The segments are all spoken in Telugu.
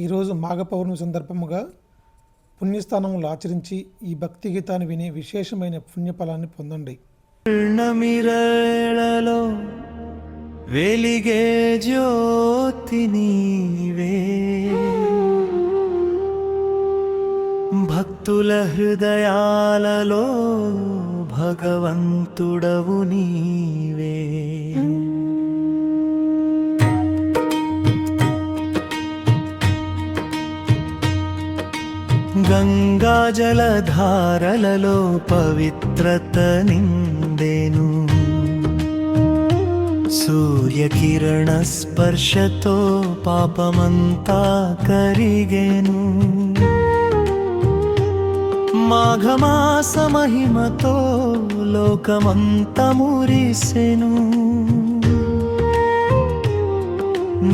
ఈరోజు మాఘ పౌర్ణమి సందర్భముగా పుణ్యస్థానములు ఆచరించి ఈ భక్తి గీతాన్ని విని విశేషమైన పుణ్యఫలాన్ని పొందండి. పూర్ణమిరళలో వెలిగే జ్యోతి నీవే, భక్తుల హృదయాలలో భగవంతుడవు నీవే. గంగా జలధారలలో పవిత్రత నిండెను, సూర్యకిరణ స్పర్శతో పాపమంతా కరిగెను. మాఘమాస మహిమతో లోకమంత మురిసెను.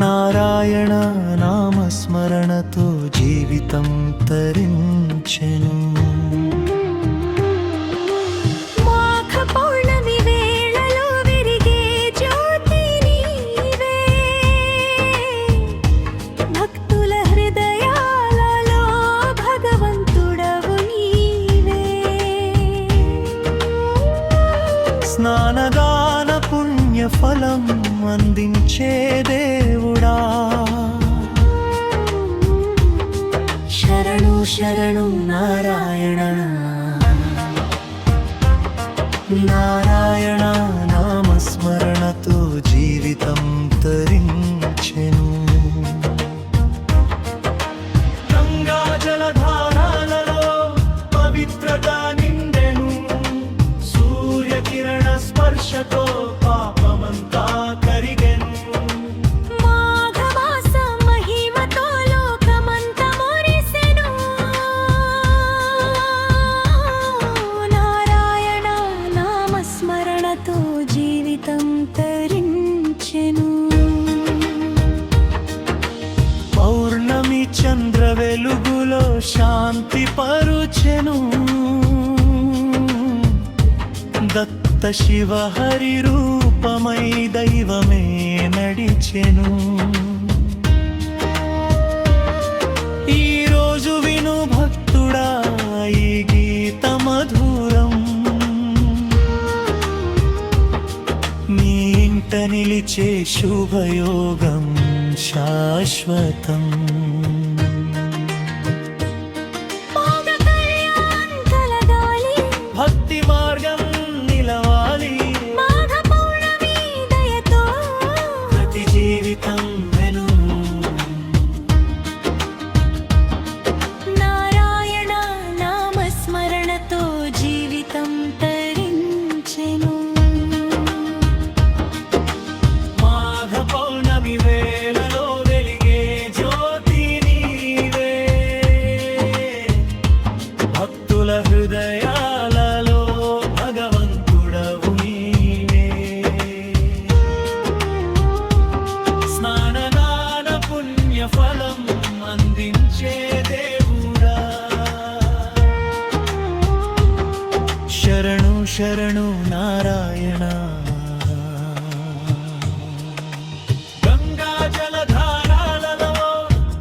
నారాయణ నామస్మరణతో జీవితం తరించెను. మాఘ పౌర్ణమి వేళలో వెలిగే జ్యోతి నీవే, భక్తుల హృదయాలలో భగవంతుడవు నీవే. స్నానదాన పుణ్య ఫలం అందించే దేవుడా, శరణు శరణు నారాయణ. నారాయణ నామస్మరణతో జీవితం తరించెను. గంగా జలధారాలలో పవిత్రత నిండెను, సూర్యకిరణ స్పర్శతో పాపమంతా కరిగెను. మాఘమాస మహిమతో లోకమంత మురిసెను. నారాయణ నామస్మరణతో జీవితం తరించెను. పౌర్ణమి చంద్ర వెలుగులో శాంతి పరుచెను, దత్త శివ హరి రూపమై దైవమే నడిచెను. ఈ రోజు విను భక్తుడా ఈ గీత మధురం, నీ ఇంట నిలిచే శుభయోగం శాశ్వతం. మాఘ కళ్యాణ్ కలగాలి, భక్తి మార్గం నిలవాలి, మాఘ పౌర్ణమి దయతో ప్రతి జీవితం వెను. నారాయణ నామస్మరణతో జీవితం తరించెను. మాఘ పౌర్ణమి వేళలో వెలిగే జ్యోతి నీవే, భక్తుల హృదయాలలో భగవంతుడవు నీవే. స్నానదాన పుణ్య ఫలం అందించే దేవుడా, శరణు శరణు నారాయణ. గంగా జలధారాలలో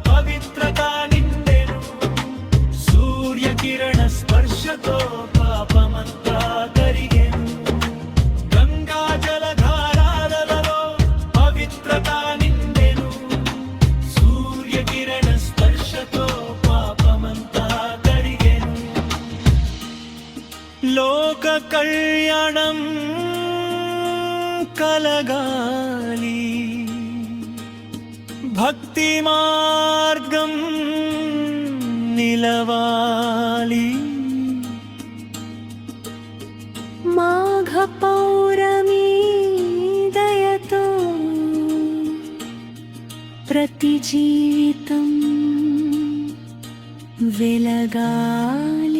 పవిత్రత నిండెను, సూర్యకిరణ స్పర్శతో పాపమంతా కరిగెను. గంగా జలధారాలలో పవిత్రత నిండెను, సూర్యకిరణ స్పర్శతో పాపమంతా కరిగెను. లోక కళ్యాణం కలగాలి, భక్తి మార్గం నిలవాలి. మాఘ పౌర్ణమి దయతో ప్రతి జీవితం వెలగాలి.